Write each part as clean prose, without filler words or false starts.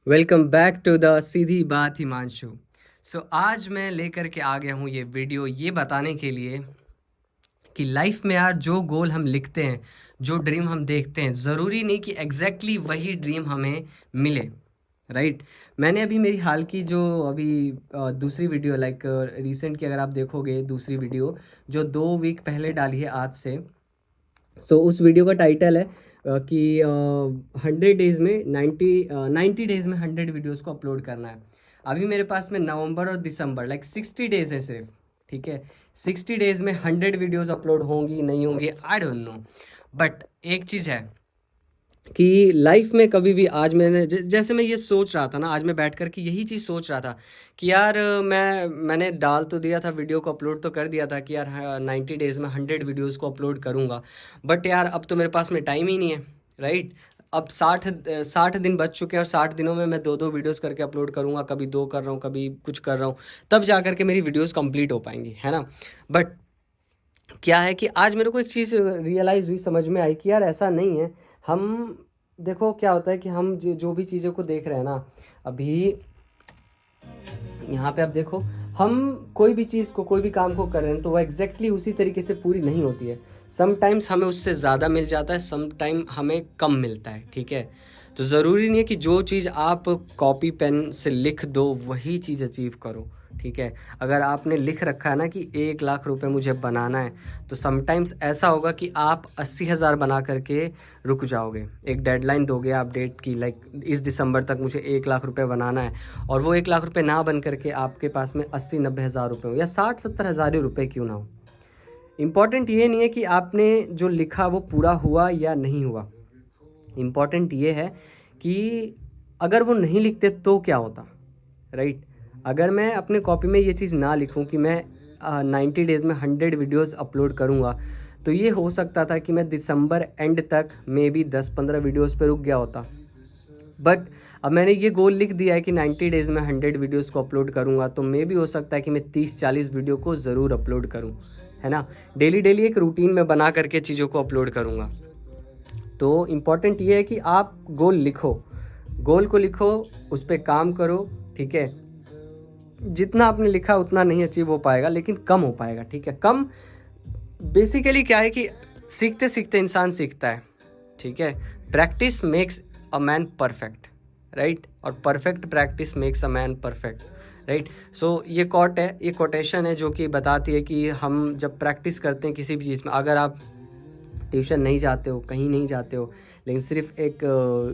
Welcome back to the सीधी बात हिमांशु। आज मैं लेकर के आ गया हूँ ये वीडियो ये बताने के लिए कि लाइफ में यार जो गोल हम लिखते हैं, जो ड्रीम हम देखते हैं, ज़रूरी नहीं कि एग्जैक्टली वही ड्रीम हमें मिले। राइट। मैंने अभी मेरी हाल की जो अभी दूसरी वीडियो रिसेंट की अगर आप देखोगे, दूसरी वीडियो जो 2 वीक पहले डाली है आज से। उस वीडियो का टाइटल है कि 100 डेज़ में 90 डेज़ में 100 वीडियोज़ को अपलोड करना है। अभी मेरे पास में नवंबर और दिसंबर 60 डेज़ है सिर्फ। ठीक है, 60 डेज़ में 100 वीडियोज़ अपलोड होंगी नहीं होंगी आई डोंट नो। बट एक चीज़ है कि लाइफ में कभी भी आज जैसे मैं ये सोच रहा था ना, आज मैं बैठ कर के यही चीज़ सोच रहा था कि यार मैंने डाल तो दिया था, वीडियो को अपलोड तो कर दिया था कि यार 90 डेज़ में 100 वीडियोज़ को अपलोड करूँगा। बट यार अब तो मेरे पास में टाइम ही नहीं है। राइट। अब 60 दिन बच चुके हैं और 60 दिनों में मैं 2-2 वीडियोज़ करके अपलोड करूँगा, कभी 2 कर रहा हूँ, कभी कुछ कर रहा हूँ, तब जा कर के मेरी वीडियोज़ कंप्लीट हो पाएंगी, है ना। बट क्या है कि आज मेरे को एक चीज़ रियलाइज़ हुई, समझ में आई कि यार ऐसा नहीं है। हम देखो क्या होता है कि हम जो भी चीज़ों को देख रहे हैं ना, अभी यहाँ पे आप देखो, हम कोई भी चीज़ को, कोई भी काम को कर रहे हैं तो वह एग्जैक्टली उसी तरीके से पूरी नहीं होती है। समटाइम्स हमें उससे ज़्यादा मिल जाता है, समटाइम हमें कम मिलता है। ठीक है, तो ज़रूरी नहीं है कि जो चीज़ आप कॉपी पेन से लिख दो वही चीज़ अचीव करो। ठीक है, अगर आपने लिख रखा है ना कि 1 लाख रुपए मुझे बनाना है, तो समटाइम्स ऐसा होगा कि आप 80,000 बना करके रुक जाओगे। एक डेडलाइन दोगे आप डेट की, इस दिसंबर तक मुझे 1 लाख रुपए बनाना है, और वो 1 लाख रुपए ना बन करके आपके पास में 80-90 हज़ार रुपये हो या 60-70 हज़ार ही रुपये क्यों ना हो। इम्पॉर्टेंट ये नहीं है कि आपने जो लिखा वो पूरा हुआ या नहीं हुआ। इम्पॉर्टेंट ये है कि अगर वो नहीं लिखते तो क्या होता। राइट। अगर मैं अपने कॉपी में ये चीज़ ना लिखूं कि मैं 90 डेज़ में 100 वीडियोज़ अपलोड करूंगा, तो ये हो सकता था कि मैं दिसंबर एंड तक मे बी 10-15 वीडियोज़ पे रुक गया होता। बट अब मैंने ये गोल लिख दिया है कि 90 डेज़ में 100 वीडियोज़ को अपलोड करूँगा, तो मे भी हो सकता है कि मैं 30-40 वीडियो को ज़रूर अपलोड करूँ, है ना। डेली डेली एक रूटीन में बना करके चीज़ों को अपलोड करूँगा। तो इम्पॉर्टेंट ये है कि आप गोल लिखो, गोल को लिखो, उस पर काम करो। ठीक है, जितना आपने लिखा उतना नहीं अचीव हो पाएगा, लेकिन कम हो पाएगा। ठीक है, कम बेसिकली क्या है कि सीखते सीखते इंसान सीखता है। ठीक है, practice makes a man perfect. Right, और perfect practice makes a man perfect. Right. ये कोट है, ये कोटेशन है जो कि बताती है कि हम जब प्रैक्टिस करते हैं किसी भी चीज़ में, अगर आप ट्यूशन नहीं जाते हो, कहीं नहीं जाते हो, लेकिन सिर्फ एक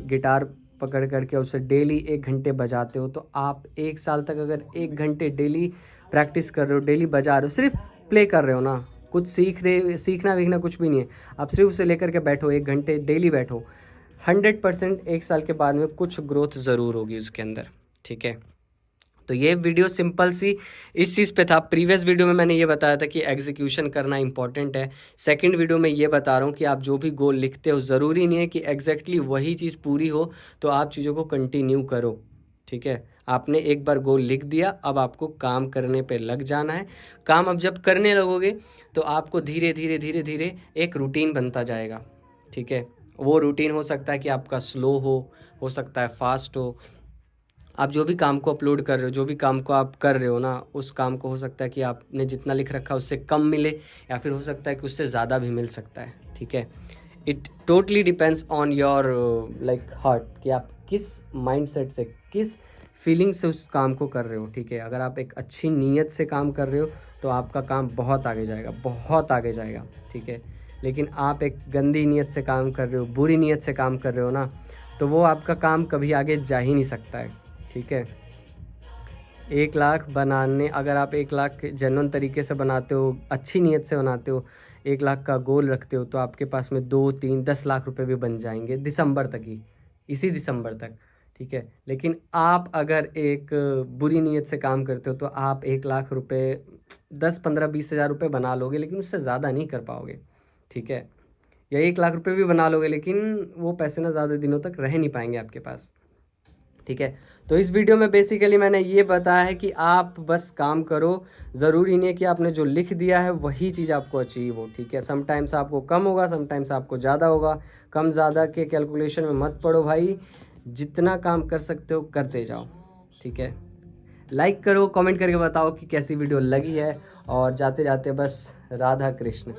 गिटार पकड़ करके उसे डेली 1 घंटे बजाते हो, तो आप 1 साल तक अगर 1 घंटे डेली प्रैक्टिस कर रहे हो, डेली बजा रहे हो, सिर्फ प्ले कर रहे हो ना, कुछ सीखना वीखना कुछ भी नहीं है, आप सिर्फ उसे लेकर के बैठो, 1 घंटे डेली बैठो, 100% 1 साल के बाद में कुछ ग्रोथ ज़रूर होगी उसके अंदर। ठीक है, तो ये वीडियो सिंपल सी इस चीज़ पे था। प्रीवियस वीडियो में मैंने ये बताया था कि एग्जीक्यूशन करना इंपॉर्टेंट है। सेकंड वीडियो में ये बता रहा हूँ कि आप जो भी गोल लिखते हो, ज़रूरी नहीं है कि एग्जैक्टली वही चीज़ पूरी हो, तो आप चीज़ों को कंटिन्यू करो। ठीक है, आपने एक बार गोल लिख दिया, अब आपको काम करने पे लग जाना है। काम अब जब करने लगोगे तो आपको धीरे धीरे धीरे धीरे एक रूटीन बनता जाएगा। ठीक है, वो रूटीन हो सकता है कि आपका स्लो हो सकता है फास्ट हो। आप जो भी काम को अपलोड कर रहे हो, जो भी काम को आप कर रहे हो ना, उस काम को हो सकता है कि आपने जितना लिख रखा है उससे कम मिले, या फिर हो सकता है कि उससे ज़्यादा भी मिल सकता है। ठीक है, it totally depends on your heart, कि आप किस माइंडसेट से, किस फीलिंग से उस काम को कर रहे हो। ठीक है, अगर आप एक अच्छी नीयत से काम कर रहे हो तो आपका काम बहुत आगे जाएगा, बहुत आगे जाएगा। ठीक है, लेकिन आप एक गंदी नीयत से काम कर रहे हो, बुरी नीयत से काम कर रहे हो ना, तो वो आपका काम कभी आगे जा ही नहीं सकता है। ठीक है, 1 लाख बनाने, अगर आप 1 लाख जेन्युइन तरीके से बनाते हो, अच्छी नीयत से बनाते हो, 1 लाख का गोल रखते हो, तो आपके पास में 2-3-10 लाख रुपए भी बन जाएंगे दिसंबर तक ही, इसी दिसंबर तक। ठीक है, लेकिन आप अगर एक बुरी नीयत से काम करते हो तो आप 1 लाख रुपए 10-15-20 हज़ार रुपये बना लोगे, लेकिन उससे ज़्यादा नहीं कर पाओगे। ठीक है, या 1 लाख रुपए भी बना लोगे, लेकिन वो पैसे ना ज़्यादा दिनों तक रह नहीं पाएंगे आपके पास। ठीक है, तो इस वीडियो में बेसिकली मैंने ये बताया है कि आप बस काम करो, ज़रूरी नहीं है कि आपने जो लिख दिया है वही चीज़ आपको अचीव हो। ठीक है, समटाइम्स आपको कम होगा, समटाइम्स आपको ज़्यादा होगा। कम ज़्यादा के कैलकुलेशन में मत पड़ो भाई, जितना काम कर सकते हो करते जाओ, ठीक है। लाइक करो, कमेंट करके बताओ कि कैसी वीडियो लगी है, और जाते जाते बस राधा कृष्ण।